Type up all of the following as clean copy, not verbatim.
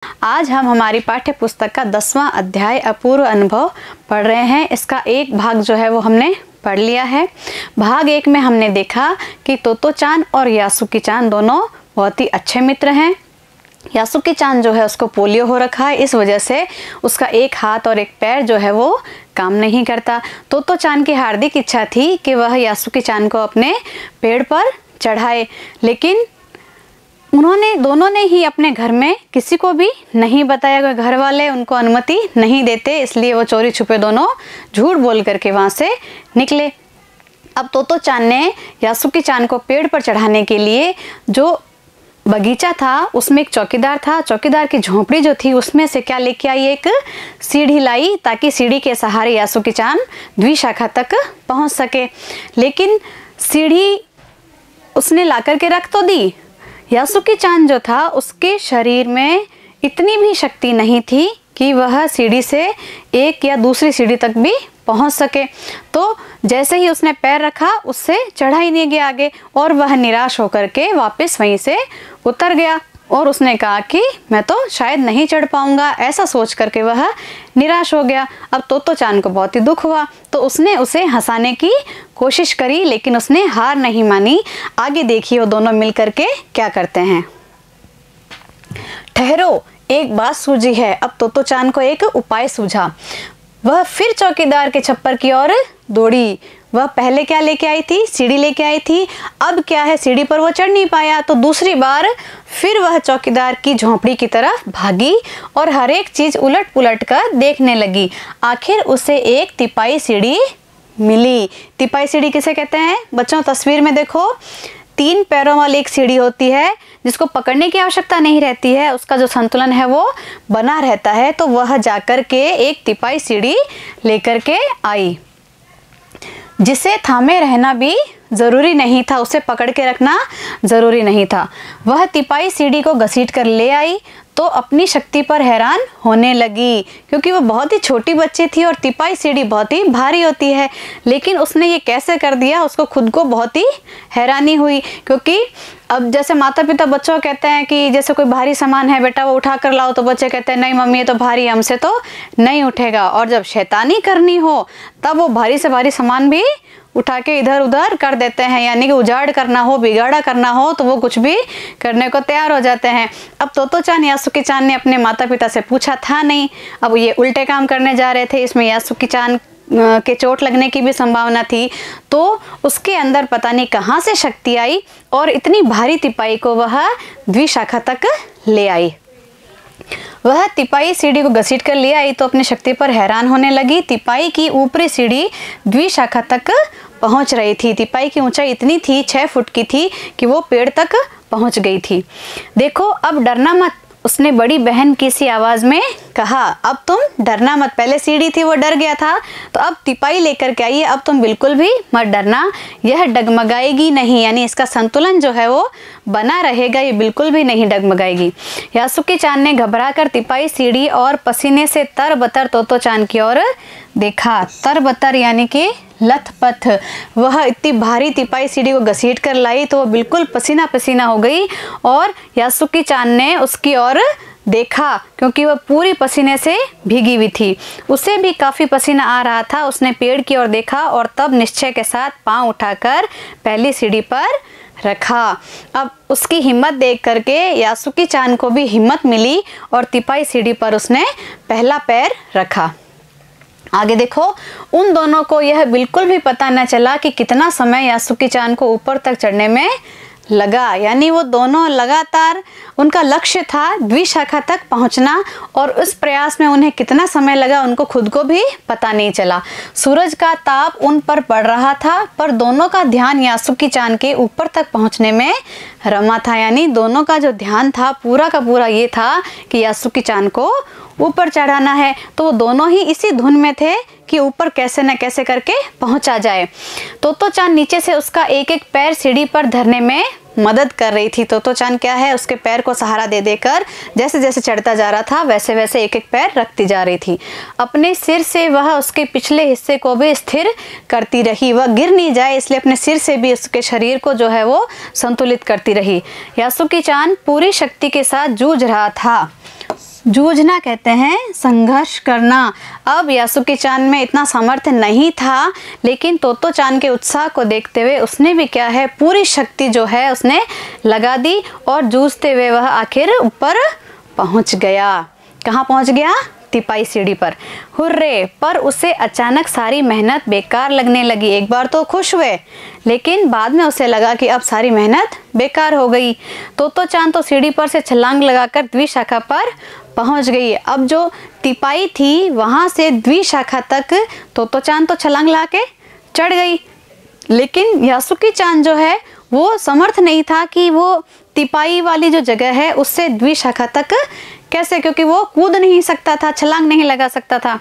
आज हम हमारी पाठ्य पुस्तक का 10वां अध्याय अपूर्व अनुभव पढ़ रहे हैं। इसका एक भाग जो है वो हमने पढ़ लिया है। भाग 1 में हमने देखा कि तोतो-चान और यासुकी-चान दोनों बहुत ही अच्छे मित्र हैं। यासुकी-चान जो है उसको पोलियो हो रखा है, इस वजह से उसका एक हाथ और एक पैर जो है वो काम नहीं करता। तोतो-चान की हार्दिक इच्छा थी कि वह यासुकी-चान को अपने पेड़ पर चढ़ाए, लेकिन दोनों ने ही अपने घर में किसी को भी नहीं बताया। घर वाले उनको अनुमति नहीं देते, इसलिए वो चोरी छुपे दोनों झूठ बोल करके वहाँ से निकले। अब तोतो-चान ने यासुकी-चान को पेड़ पर चढ़ाने के लिए जो बगीचा था उसमें एक चौकीदार था, चौकीदार की झोंपड़ी जो थी उसमें से क्या लेके आई, एक सीढ़ी लाई, ताकि सीढ़ी के सहारे यासुकी-चान द्विशाखा तक पहुंच सके। लेकिन सीढ़ी उसने ला करके रख तो दी, यासुकी-चान जो था उसके शरीर में इतनी भी शक्ति नहीं थी कि वह सीढ़ी से एक या दूसरी सीढ़ी तक भी पहुंच सके। तो जैसे ही उसने पैर रखा उससे चढ़ा ही नहीं गया आगे, और वह निराश होकर के वापस वहीं से उतर गया और उसने कहा कि मैं तो शायद नहीं चढ़ पाऊंगा। ऐसा सोच करके वह निराश हो गया। अब तोतो-चान को बहुत ही दुख हुआ, तो उसने उसे हंसाने की कोशिश करी, लेकिन उसने हार नहीं मानी। आगे देखिए वो दोनों मिल करके क्या करते हैं। ठहरो, एक बात सूझी है। अब तोतो-चान को एक उपाय सूझा। वह फिर चौकीदार के छप्पर की ओर दौड़ी। वह पहले क्या लेके आई थी, सीढ़ी लेके आई थी। अब क्या है, सीढ़ी पर वो चढ़ नहीं पाया, तो दूसरी बार फिर वह चौकीदार की झोंपड़ी की तरफ भागी और हर एक चीज उलट पुलट कर देखने लगी। आखिर उसे एक तिपाई सीढ़ी मिली। तिपाई सीढ़ी किसे कहते हैं बच्चों, तस्वीर में देखो, 3 पैरों वाली एक सीढ़ी होती है जिसको पकड़ने की आवश्यकता नहीं रहती है, उसका जो संतुलन है वो बना रहता है। तो वह जाकर के एक तिपाई सीढ़ी लेकर के आई, जिसे थामे रहना भी ज़रूरी नहीं था, उसे पकड़ के रखना ज़रूरी नहीं था। वह तिपाई सीढ़ी को घसीट कर ले आई तो अपनी शक्ति पर हैरान होने लगी, क्योंकि वो बहुत ही छोटी बच्ची थी और तिपाई सीढ़ी बहुत ही भारी होती है। लेकिन उसने ये कैसे कर दिया, उसको खुद को बहुत ही हैरानी हुई। क्योंकि अब जैसे माता पिता बच्चों को कहते हैं कि जैसे कोई भारी सामान है बेटा वो उठा कर लाओ, तो बच्चे कहते हैं नहीं मम्मी ये तो भारी, हमसे तो नहीं उठेगा। और जब शैतानी करनी हो तब वो भारी से भारी सामान भी उठा के इधर उधर कर देते हैं, यानी कि उजाड़ करना हो, बिगाड़ा करना हो तो वो कुछ भी करने को तैयार हो जाते हैं। अब तोतो-चान यासुकी-चान ने अपने माता पिता से पूछा था नहीं, अब ये उल्टे काम करने जा रहे थे। इसमें यासुकी-चान के चोट लगने की भी संभावना थी, तो उसके अंदर पता नहीं कहाँ से शक्ति आई और इतनी भारी तिपाई को वह द्विशाखा तक ले आई। वह तिपाई सीढ़ी को घसीट कर ले आई तो अपनी शक्ति पर हैरान होने लगी। तिपाई की ऊपरी सीढ़ी द्विशाखा तक पहुंच रही थी। तिपाई की ऊंचाई इतनी थी, 6 फुट की थी, कि वो पेड़ तक पहुंच गई थी। देखो अब डरना मत, उसने बड़ी बहन की सी आवाज में कहा। अब तुम डरना मत, पहले सीढ़ी थी वो डर गया था, तो अब तिपाई लेकर के आइए, अब तुम बिल्कुल भी मत डरना, यह डगमगाएगी नहीं, यानी इसका संतुलन जो है वो बना रहेगा, ये बिल्कुल भी नहीं डगमगाएगी। यासुकी-चान ने घबराकर तिपाई सीढ़ी और पसीने से तरबतर तोतो-चान की ओर देखा। तरबतर यानी कि लथपथ। वह इतनी भारी तिपाई सीढ़ी को घसीट कर लाई तो वह बिल्कुल पसीना पसीना हो गई, और यासुकी-चान ने उसकी ओर देखा क्योंकि वह पूरी पसीने से भीगी हुई थी। उसे भी काफ़ी पसीना आ रहा था। उसने पेड़ की ओर देखा और तब निश्चय के साथ पांव उठाकर पहली सीढ़ी पर रखा। अब उसकी हिम्मत देख करके यासुकी-चान को भी हिम्मत मिली और तिपाई सीढ़ी पर उसने पहला पैर रखा। आगे देखो, उन दोनों को यह बिल्कुल भी पता न चला कि कितना समय यासुकी-चान को ऊपर तक चढ़ने में लगा। यानी वो दोनों लगातार, उनका लक्ष्य था द्विशाखा तक पहुंचना, और उस प्रयास में उन्हें कितना समय लगा उनको खुद को भी पता नहीं चला। सूरज का ताप उन पर पड़ रहा था, पर दोनों का ध्यान यासुकी-चान के ऊपर तक पहुंचने में रमा था। यानी दोनों का जो ध्यान था पूरा का पूरा ये था कि यासुकी-चान को ऊपर चढ़ाना है। तो वो दोनों ही इसी धुन में थे कि ऊपर कैसे न कैसे करके पहुंचा जाए। तोतो-चान नीचे से उसका एक एक पैर सीढ़ी पर धरने में मदद कर रही थी। तोतो-चान क्या है, उसके पैर को सहारा दे देकर जैसे जैसे चढ़ता जा रहा था वैसे वैसे एक एक पैर रखती जा रही थी। अपने सिर से वह उसके पिछले हिस्से को भी स्थिर करती रही, वह गिर नहीं जाए इसलिए अपने सिर से भी उसके शरीर को जो है वो संतुलित करती रही। यासुकी-चान पूरी शक्ति के साथ जूझ रहा था। जूझना कहते हैं संघर्ष करना। अब यासुकी चान में इतना सामर्थ्य नहीं था, लेकिन तोतो चान के उत्साह को देखते हुए उसने भी क्या है, पूरी शक्ति जो है उसने लगा दी और जूझते हुए वह आखिर ऊपर पहुंच गया। कहाँ पहुंच गया? तिपाई सीढ़ी पर। हुर्रे! पर उसे अचानक सारी मेहनत बेकार लगने लगी। एक बार तो खुश हुए, लेकिन बाद में उसे लगा कि अब सारी मेहनत बेकार हो गई। तोतो चान तो सीढ़ी पर से छलांग लगाकर द्विशाखा पर पहुंच गई। अब जो तिपाई थी वहां से द्विशाखा तक तोतो चान तो छलांग लगा के चढ़ गई, लेकिन यासुकी चान जो है वो समर्थ नहीं था कि वो तिपाई वाली जो जगह है उससे द्विशाखा तक कैसे, क्योंकि वो कूद नहीं सकता था, छलांग नहीं लगा सकता था।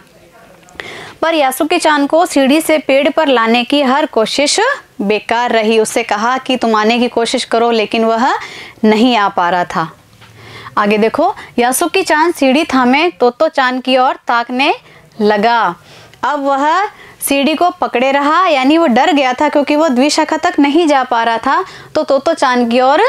पर यासुकी चान को सीढ़ी से पेड़ पर लाने की हर कोशिश बेकार रही। उससे कहा कि तुम आने की कोशिश करो, लेकिन वह नहीं आ पा रहा था। आगे देखो, यासुकी चान सीढ़ी थामे तोतो चान की ओर ताकने लगा। अब वह सीढ़ी को पकड़े रहा, यानी वो डर गया था क्योंकि वो द्विशाखा तक नहीं जा पा रहा था। तो तोतो चान की ओर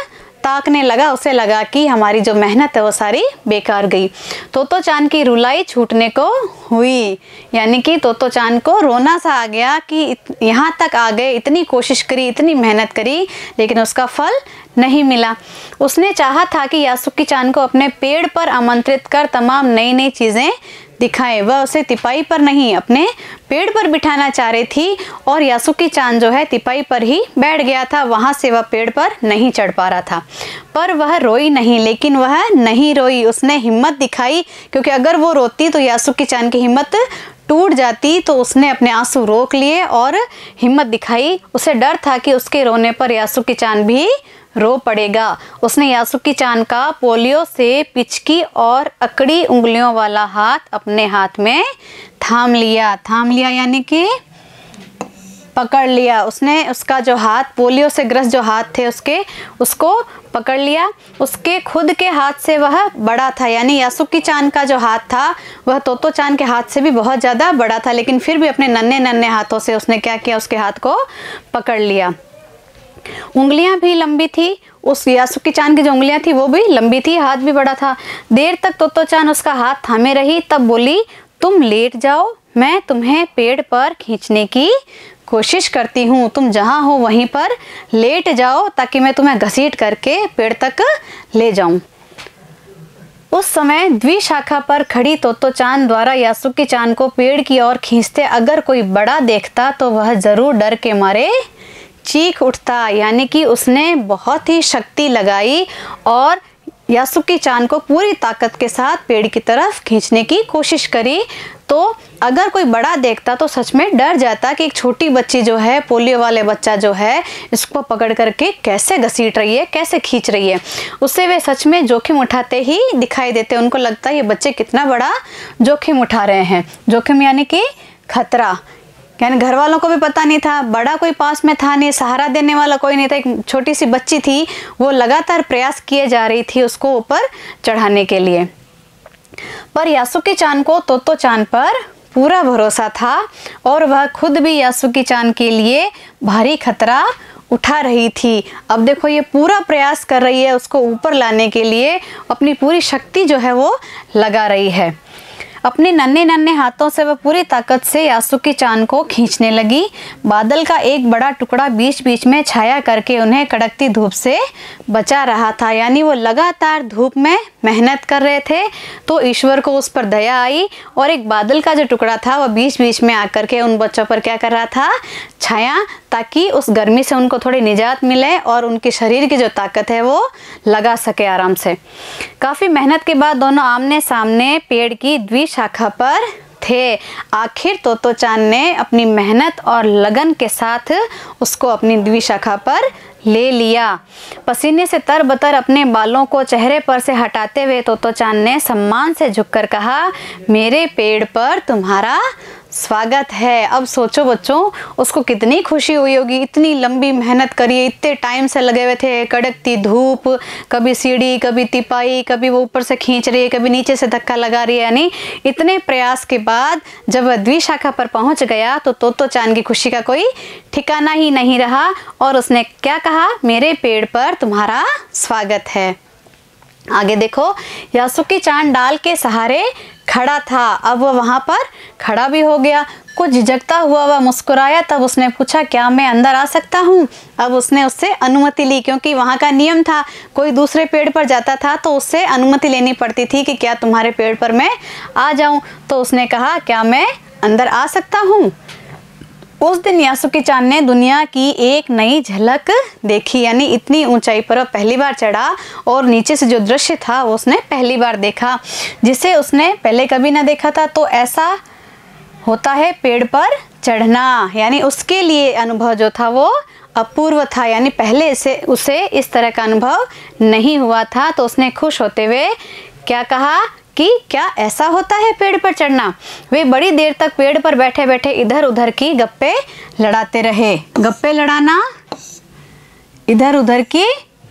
ताकने लगा। उसे लगा कि हमारी जो मेहनत है वो सारी बेकार गई। तोतो चान की रुलाई छूटने को हुई, यानी कि तोतो चान को रोना सा आ गया कि यहाँ तक आ गए, इतनी कोशिश करी, इतनी मेहनत करी, लेकिन उसका फल नहीं मिला। उसने चाहा था कि यासुकी चान को अपने पेड़ पर आमंत्रित कर तमाम नई नई चीज़ें दिखाए। वह उसे तिपाई पर नहीं, अपने पेड़ पर बिठाना चाह रही थी, और यासुकी चान जो है तिपाई पर ही बैठ गया था। वहां से वह पेड़ पर नहीं चढ़ पा रहा था। पर वह रोई नहीं, लेकिन वह नहीं रोई, उसने हिम्मत दिखाई, क्योंकि अगर वो रोती तो यासुकी चान की हिम्मत टूट जाती। तो उसने अपने आंसू रोक लिए और हिम्मत दिखाई। उसे डर था कि उसके रोने पर यासुकी चान भी रो पड़ेगा। उसने यासुकी चान का पोलियो से पिचकी और अकड़ी उंगलियों वाला हाथ अपने हाथ में थाम लिया। थाम लिया यानी कि पकड़ लिया। उसने उसका जो हाथ, पोलियो से ग्रस्त जो हाथ थे उसको पकड़ लिया। उसके खुद के हाथ से वह बड़ा था, यानी यासुकी चान का जो हाथ था वह तोतो चान के हाथ से भी बहुत ज़्यादा बड़ा था, लेकिन फिर भी अपने नन्हे नन्हे हाथों से उसने क्या किया, उसके हाथ को पकड़ लिया। उंगलियां भी लंबी थी, उस यासुकी चान की जो उंगलियां थी वो भी लंबी थी, हाथ भी बड़ा था। देर तक तोतो चान उसका हाथ थामे रही, तब बोली, तुम लेट जाओ, मैं तुम्हें पेड़ पर खींचने की कोशिश करती हूँ। तुम जहाँ हो वहीं पर लेट जाओ ताकि मैं तुम्हें घसीट करके पेड़ तक ले जाऊं। उस समय द्विशाखा पर खड़ी तोतो चान द्वारा यासुकी चान को पेड़ की ओर खींचते अगर कोई बड़ा देखता तो वह जरूर डर के मारे चीख उठता, यानी कि उसने बहुत ही शक्ति लगाई और यासुकी चान को पूरी ताकत के साथ पेड़ की तरफ खींचने की कोशिश करी। तो अगर कोई बड़ा देखता तो सच में डर जाता कि एक छोटी बच्ची जो है, पोलियो वाले बच्चा जो है, इसको पकड़ करके कैसे घसीट रही है, कैसे खींच रही है। उससे वे सच में जोखिम उठाते ही दिखाई देते। उनको लगता है ये बच्चे कितना बड़ा जोखिम उठा रहे हैं। जोखिम यानी कि खतरा, यानी घर वालों को भी पता नहीं था, बड़ा कोई पास में था नहीं, सहारा देने वाला कोई नहीं था। एक छोटी सी बच्ची थी, वो लगातार प्रयास किए जा रही थी उसको ऊपर चढ़ाने के लिए। पर यासुकी चान को तोतो चान पर पूरा भरोसा था और वह खुद भी यासुकी चान के लिए भारी खतरा उठा रही थी। अब देखो ये पूरा प्रयास कर रही है उसको ऊपर लाने के लिए, अपनी पूरी शक्ति जो है वो लगा रही है। अपने नन्हे नन्हे हाथों से वह पूरी ताकत से यासुकी चान को खींचने लगी। बादल का एक बड़ा टुकड़ा बीच बीच में छाया करके उन्हें कड़कती धूप से बचा रहा था, यानी वो लगातार धूप में मेहनत कर रहे थे। तो ईश्वर को उस पर दया आई और एक बादल का जो टुकड़ा था वह बीच बीच में आकर के उन बच्चों पर क्या कर रहा था, छाया, ताकि उस गर्मी से उनको थोड़ी निजात मिले और उनके शरीर की जो ताकत है वो लगा सके आराम से। काफ़ी मेहनत के बाद दोनों आमने सामने पेड़ की द्विशाखा पर थे। आखिर तोतो चान ने अपनी मेहनत और लगन के साथ उसको अपनी द्विशाखा पर ले लिया। पसीने से तरबतर अपने बालों को चेहरे पर से हटाते हुए तोतो चान ने सम्मान से झुककर कहा, मेरे पेड़ पर तुम्हारा स्वागत है। अब सोचो बच्चों, उसको कितनी खुशी हुई होगी। इतनी लंबी मेहनत करी, इतने टाइम से लगे हुए थे, कड़कती धूप, कभी सीढ़ी, कभी तिपाई, कभी वो ऊपर से खींच रही है, कभी नीचे से धक्का लगा रही है। यानी इतने प्रयास के बाद जब वह द्विशाखा पर पहुंच गया तो तोतो चान की खुशी का कोई ठिकाना ही नहीं रहा और उसने क्या कहा, मेरे पेड़ पर तुम्हारा स्वागत है। आगे देखो, यासुकी चान डाल के सहारे खड़ा था, अब वह वहाँ पर खड़ा भी हो गया। कुछ झिझकता हुआ वह मुस्कुराया, तब उसने पूछा क्या मैं अंदर आ सकता हूँ। अब उसने उससे अनुमति ली, क्योंकि वहाँ का नियम था, कोई दूसरे पेड़ पर जाता था तो उससे अनुमति लेनी पड़ती थी कि क्या तुम्हारे पेड़ पर मैं आ जाऊँ। तो उसने कहा क्या मैं अंदर आ सकता हूँ। उस दिन यासुकी चान ने दुनिया की एक नई झलक देखी, यानी इतनी ऊंचाई पर वह पहली बार चढ़ा और नीचे से जो दृश्य था वो उसने पहली बार देखा, जिसे उसने पहले कभी ना देखा था। तो ऐसा होता है पेड़ पर चढ़ना, यानी उसके लिए अनुभव जो था वो अपूर्व था, यानी पहले से उसे इस तरह का अनुभव नहीं हुआ था। तो उसने खुश होते हुए क्या कहा कि क्या ऐसा होता है पेड़ पर चढ़ना। वे बड़ी देर तक पेड़ पर बैठे बैठे इधर उधर की गप्पे लड़ाते रहे। गप्पे लड़ाना, इधर उधर की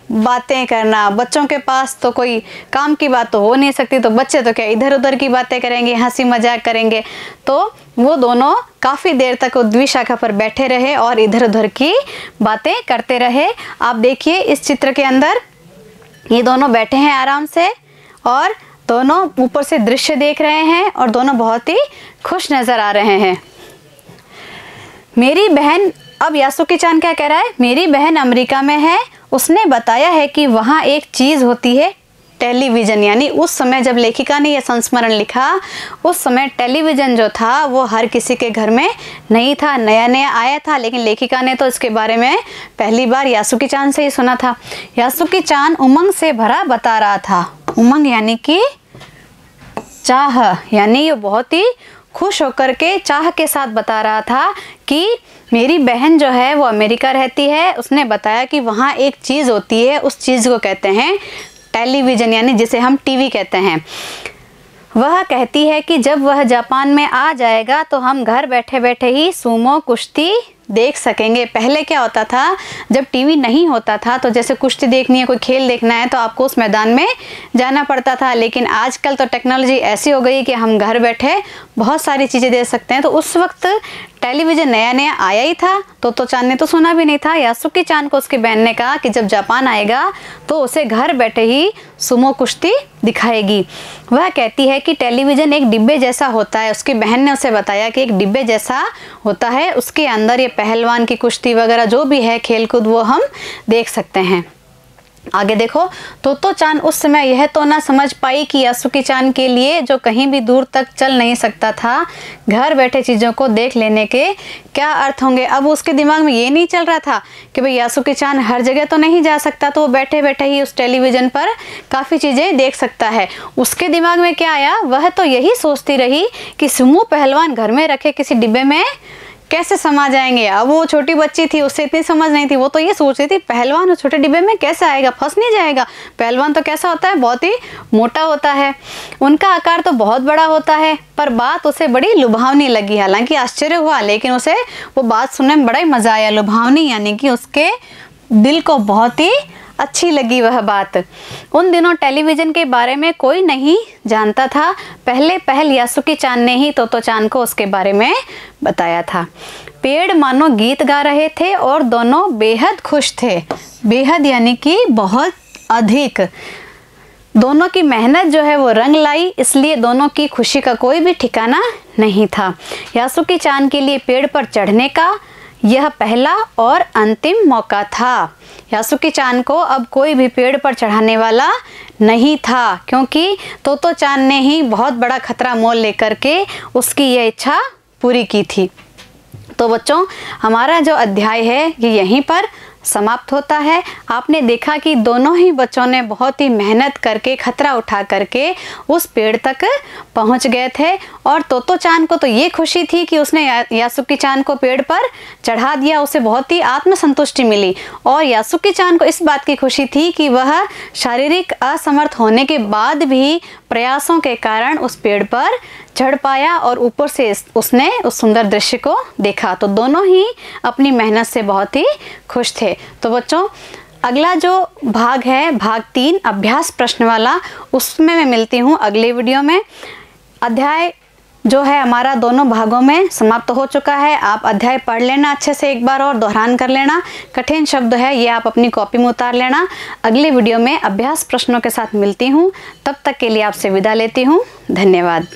बातें करना। बच्चों के पास तो कोई काम की बात तो हो नहीं सकती, तो बच्चे तो क्या इधर उधर की बातें करेंगे, हंसी मजाक करेंगे। तो वो दोनों काफ़ी देर तक द्विशाखा पर बैठे रहे और इधर उधर की बातें करते रहे। आप देखिए इस चित्र के अंदर ये दोनों बैठे हैं आराम से और दोनों ऊपर से दृश्य देख रहे हैं और दोनों बहुत ही खुश नज़र आ रहे हैं। मेरी बहन, अब यासुकी चान क्या कह रहा है, मेरी बहन अमेरिका में है, उसने बताया है कि वहाँ एक चीज़ होती है टेलीविज़न। यानी उस समय जब लेखिका ने यह संस्मरण लिखा, उस समय टेलीविज़न जो था वो हर किसी के घर में नहीं था, नया नया आया था। लेकिन लेखिका ने तो इसके बारे में पहली बार यासुकी चान से ही सुना था। यासुकी चान उमंग से भरा बता रहा था। उमंग यानी कि चाह, यानी ये बहुत ही खुश होकर के चाह के साथ बता रहा था कि मेरी बहन जो है वो अमेरिका रहती है, उसने बताया कि वहाँ एक चीज़ होती है, उस चीज़ को कहते हैं टेलीविज़न, यानी जिसे हम टीवी कहते हैं। वह कहती है कि जब वह जापान में आ जाएगा तो हम घर बैठे बैठे ही सुमो कुश्ती देख सकेंगे। पहले क्या होता था, जब टीवी नहीं होता था तो जैसे कुश्ती देखनी है, कोई खेल देखना है तो आपको उस मैदान में जाना पड़ता था। लेकिन आजकल तो टेक्नोलॉजी ऐसी हो गई कि हम घर बैठे बहुत सारी चीज़ें देख सकते हैं। तो उस वक्त टेलीविज़न नया नया आया ही था, तो चान ने तो सुना भी नहीं था। यासुकी चान को उसकी बहन ने कहा कि जब जापान आएगा तो उसे घर बैठे ही सुमो कुश्ती दिखाएगी। वह कहती है कि टेलीविज़न एक डिब्बे जैसा होता है। उसकी बहन ने उसे बताया कि एक डिब्बे जैसा होता है, उसके अंदर ये पहलवान की कुश्ती वगैरह जो भी है खेलकूद वो हम देख सकते हैं। आगे देखो, तो चान उस समय यह तो ना समझ पाई कि यासुकी चान के लिए जो कहीं भी दूर तक चल नहीं सकता था, घर बैठे चीज़ों को देख लेने के क्या अर्थ होंगे। अब उसके दिमाग में ये नहीं चल रहा था कि भाई यासुकी चान हर जगह तो नहीं जा सकता, तो वो बैठे बैठे ही उस टेलीविज़न पर काफ़ी चीज़ें देख सकता है। उसके दिमाग में क्या आया, वह तो यही सोचती रही कि सुमो पहलवान घर में रखे किसी डिब्बे में कैसे समा जाएंगे। अब वो छोटी बच्ची थी, उससे इतनी समझ नहीं थी, वो तो ये सोच रही थी पहलवान उस छोटे डिब्बे में कैसे आएगा, फंस नहीं जाएगा। पहलवान तो कैसा होता है, बहुत ही मोटा होता है, उनका आकार तो बहुत बड़ा होता है। पर बात उसे बड़ी लुभावनी लगी। हालांकि आश्चर्य हुआ, लेकिन उसे वो बात सुनने में बड़ा ही मज़ा आया। लुभावनी यानी कि उसके दिल को बहुत ही अच्छी लगी वह बात। उन दिनों टेलीविज़न के बारे में कोई नहीं जानता था। पहल यासुकी चान ने ही तो चान को उसके बारे में बताया था। पेड़ मानो गीत गा रहे थे और दोनों बेहद खुश थे। बेहद यानी कि बहुत अधिक। दोनों की मेहनत जो है वो रंग लाई, इसलिए दोनों की खुशी का कोई भी ठिकाना नहीं था। यासुकी चान के लिए पेड़ पर चढ़ने का यह पहला और अंतिम मौका था। यासुकी चान को अब कोई भी पेड़ पर चढ़ाने वाला नहीं था, क्योंकि तो चान ने ही बहुत बड़ा खतरा मोल लेकर के उसकी यह इच्छा पूरी की थी। तो बच्चों, हमारा जो अध्याय है ये यहीं पर समाप्त होता है। आपने देखा कि दोनों ही बच्चों ने बहुत ही मेहनत करके, खतरा उठा करके उस पेड़ तक पहुंच गए थे। और तो चान को तो ये खुशी थी कि उसने यासुकी चान को पेड़ पर चढ़ा दिया, उसे बहुत ही आत्मसंतुष्टि मिली। और यासुकी चान को इस बात की खुशी थी कि वह शारीरिक असमर्थ होने के बाद भी प्रयासों के कारण उस पेड़ पर चढ़ पाया और ऊपर से उसने उस सुंदर दृश्य को देखा। तो दोनों ही अपनी मेहनत से बहुत ही खुश थे। तो बच्चों, अगला जो भाग है, भाग 3 अभ्यास प्रश्न वाला, उसमें मैं मिलती हूँ अगले वीडियो में। अध्याय जो है हमारा दोनों भागों में समाप्त हो चुका है। आप अध्याय पढ़ लेना अच्छे से, एक बार और दोहरान कर लेना। कठिन शब्द है ये आप अपनी कॉपी में उतार लेना। अगले वीडियो में अभ्यास प्रश्नों के साथ मिलती हूँ, तब तक के लिए आपसे विदा लेती हूँ। धन्यवाद।